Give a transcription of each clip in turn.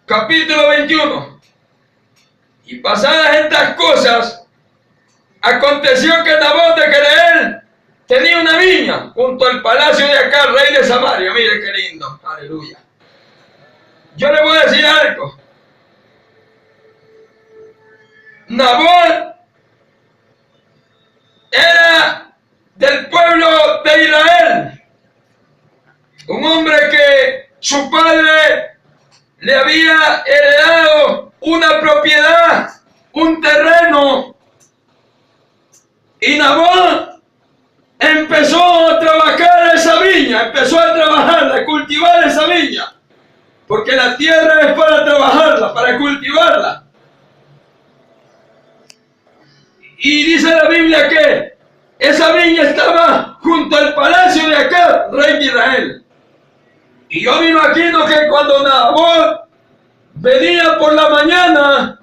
capítulo 21. Y pasadas estas cosas, aconteció que Nabot de Jezreel tenía una viña junto al palacio de Acab, rey de Samaria. Mire qué lindo, aleluya. Yo le voy a decir algo. Nabot era del pueblo de Israel, un hombre que su padre le había heredado una propiedad, un terreno, y Nabot empezó a trabajar esa viña, empezó a trabajarla, a cultivar esa viña, porque la tierra es para trabajarla, para cultivarla. Y dice la Biblia que esa viña estaba junto al palacio de Acab, rey de Israel. Y yo me imagino que cuando Nabot venía por la mañana,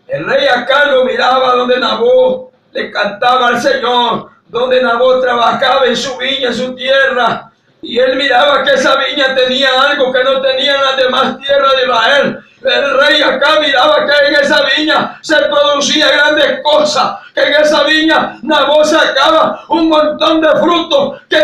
el rey Acab lo miraba donde Nabot le cantaba al Señor, donde Nabot trabajaba en su viña, en su tierra. Y él miraba que esa viña tenía algo que no tenían las demás tierras de Israel. El rey Acab miraba que en esa viña se producía grandes cosas, que en esa viña Nabot sacaba un montón de frutos que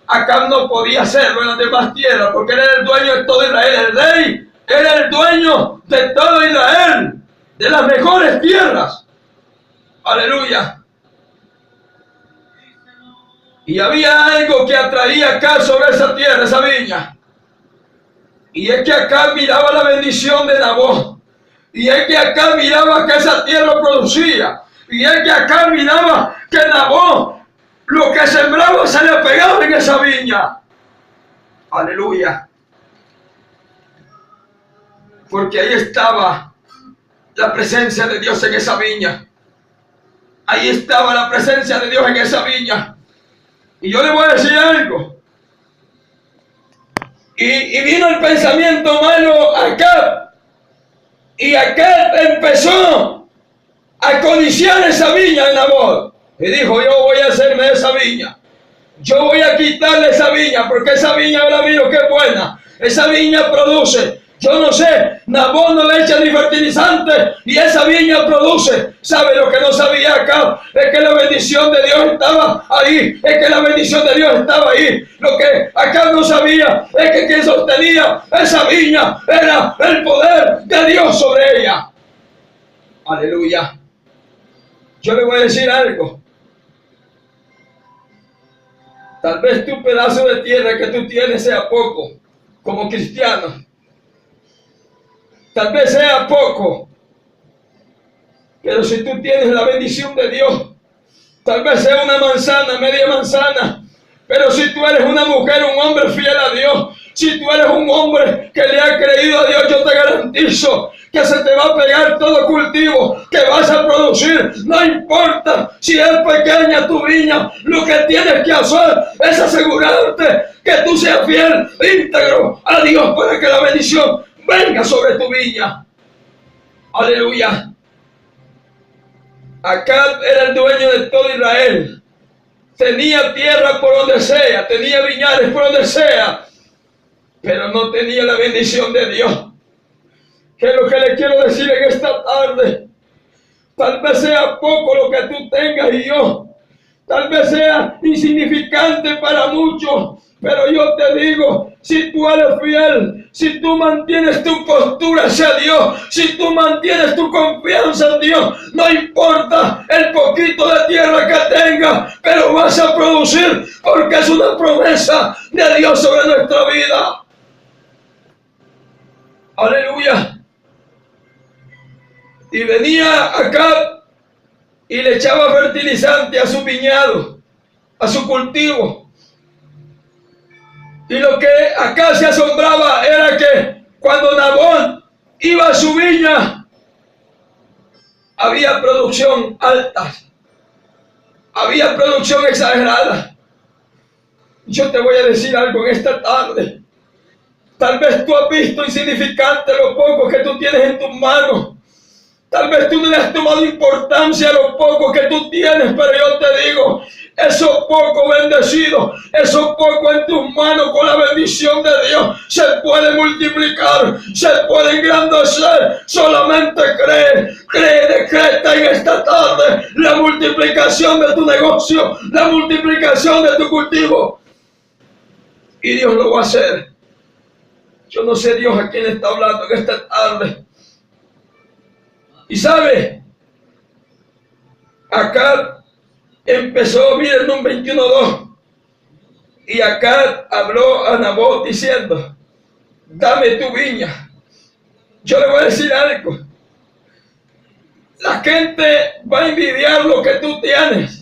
Acab no podía hacerlo en las demás tierras, porque él era el dueño de todo Israel. El rey era el dueño de todo Israel, de las mejores tierras. Aleluya. Y había algo que atraía a Acab sobre esa tierra, esa viña. Y es que Acab miraba la bendición de Nabot. Y es que Acab miraba que esa tierra producía. Y es que Acab miraba que Nabot, lo que sembraba, se le pegaba en esa viña. Aleluya. Porque ahí estaba la presencia de Dios en esa viña. Ahí estaba la presencia de Dios en esa viña. Y yo le voy a decir algo. Y vino el pensamiento malo a Acab. Y Acab empezó a codiciar esa viña de Nabot. Y dijo, yo voy a hacerme de esa viña. Yo voy a quitarle esa viña, porque esa viña, ahora miro que es buena. Esa viña produce. Yo no sé, Nabot no le echa ni fertilizante y esa viña produce. ¿Sabe lo que no sabía Acab? Es que la bendición de Dios estaba ahí. Es que la bendición de Dios estaba ahí. Lo que Acab no sabía es que quien sostenía esa viña era el poder de Dios sobre ella. Aleluya. Yo le voy a decir algo. Tal vez tu pedazo de tierra que tú tienes sea poco como cristiano. Tal vez sea poco, pero si tú tienes la bendición de Dios, tal vez sea una manzana, media manzana, pero si tú eres una mujer, un hombre fiel a Dios, si tú eres un hombre que le ha creído a Dios, yo te garantizo que se te va a pegar todo cultivo que vas a producir. No importa si es pequeña tu viña, lo que tienes que hacer es asegurarte que tú seas fiel, íntegro a Dios para que la bendición venga sobre tu viña. Aleluya. Acab era el dueño de todo Israel. Tenía tierra por donde sea, tenía viñales por donde sea, pero no tenía la bendición de Dios. ¿Qué es lo que le quiero decir en esta tarde? Tal vez sea poco lo que tú tengas y yo. Tal vez sea insignificante para muchos. Pero yo te digo, si tú eres fiel, si tú mantienes tu postura hacia Dios, si tú mantienes tu confianza en Dios, no importa el poquito de tierra que tengas, pero vas a producir, porque es una promesa de Dios sobre nuestra vida. Aleluya. Y venía Acab y le echaba fertilizante a su viñedo, a su cultivo. Y lo que acá se asombraba era que cuando Nabot iba a su viña, había producción alta, había producción exagerada. Yo te voy a decir algo en esta tarde. Tal vez tú has visto insignificante lo poco que tú tienes en tus manos. Tal vez tú no le has tomado importancia a lo poco que tú tienes, pero yo te digo esos pocos bendecidos, esos pocos en tus manos con la bendición de Dios, se puede multiplicar, se puede engrandecer. Solamente cree, decreta en esta tarde la multiplicación de tu negocio, la multiplicación de tu cultivo. Y Dios lo va a hacer. Yo no sé Dios a quién está hablando en esta tarde. Y sabe, acá empezó, miren, un 21:2. Y acá habló a Nabot diciendo: dame tu viña. Yo le voy a decir algo. La gente va a envidiar lo que tú tienes.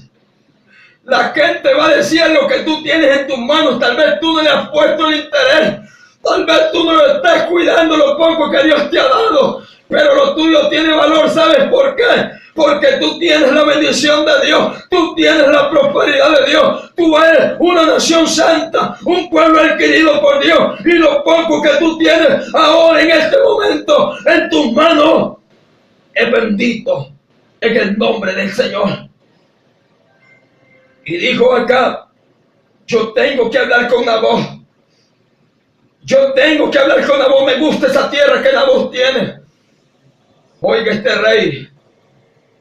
La gente va a decir lo que tú tienes en tus manos. Tal vez tú no le has puesto el interés. Tal vez tú no lo estás cuidando lo poco que Dios te ha dado. Pero lo tuyo tiene valor. ¿Sabes por qué? Porque tú tienes la bendición de Dios, tú tienes la prosperidad de Dios, tú eres una nación santa, un pueblo adquirido por Dios, y lo poco que tú tienes ahora en este momento en tus manos es bendito en el nombre del Señor. Y dijo acá: yo tengo que hablar con Nabot, yo tengo que hablar con Nabot. Me gusta esa tierra que Nabot tiene. Oiga, este rey,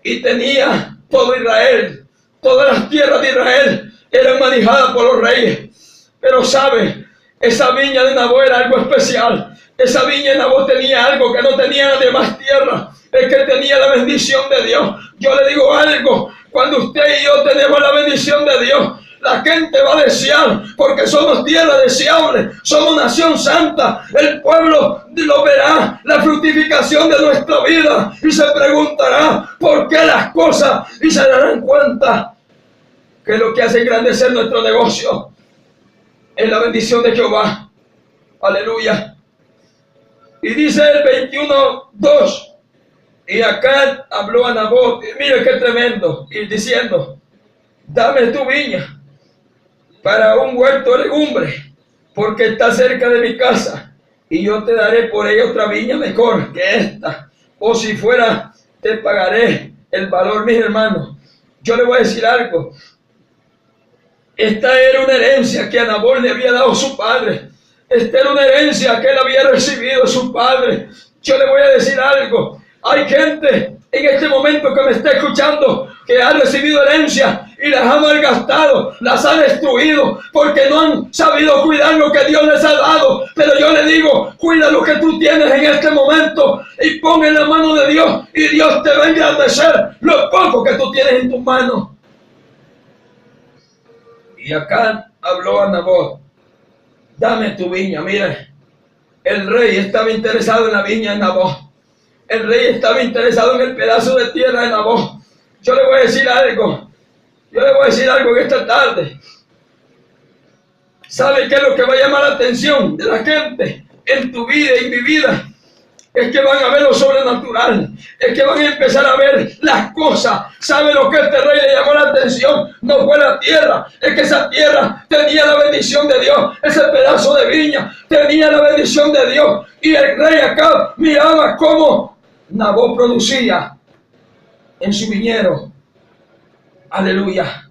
y tenía todo Israel, todas las tierras de Israel eran manejadas por los reyes. Pero sabe, esa viña de Nabot era algo especial. Esa viña de Nabot tenía algo que no tenía las demás tierras, es que tenía la bendición de Dios. Yo le digo algo: cuando usted y yo tenemos la bendición de Dios, la gente va a desear, porque somos tierra deseable, somos nación santa. El pueblo lo verá, la fructificación de nuestra vida, y se preguntará por qué las cosas, y se darán cuenta que lo que hace engrandecer nuestro negocio es la bendición de Jehová. Aleluya. Y dice el 21:2, y acá habló a Nabot, y mire qué tremendo, y diciendo: dame tu viña para un huerto de legumbre, porque está cerca de mi casa, y yo te daré por ella otra viña mejor que esta. O si fuera, te pagaré el valor. Mis hermanos, yo le voy a decir algo. Esta era una herencia que a Nabot le había dado su padre. Esta era una herencia que él había recibido de su padre. Yo le voy a decir algo. Hay gente en este momento que me está escuchando que ha recibido herencia y las ha malgastado, las ha destruido, porque no han sabido cuidar lo que Dios les ha dado. Pero yo le digo: cuida lo que tú tienes en este momento y pon en la mano de Dios, y Dios te va a engrandecer lo poco que tú tienes en tus manos. Y acá habló a Nabot: dame tu viña. Mire, el rey estaba interesado en la viña de Nabot. El rey estaba interesado en el pedazo de tierra de Nabot. Yo le voy a decir algo. Yo le voy a decir algo en esta tarde. ¿Sabe qué es lo que va a llamar la atención de la gente en tu vida y en mi vida? Es que van a ver lo sobrenatural. Es que van a empezar a ver las cosas. ¿Sabe lo que este rey le llamó la atención? No fue la tierra. Es que esa tierra tenía la bendición de Dios. Ese pedazo de viña tenía la bendición de Dios. Y el rey acá miraba cómo Nabot producía en su viñero. Aleluya.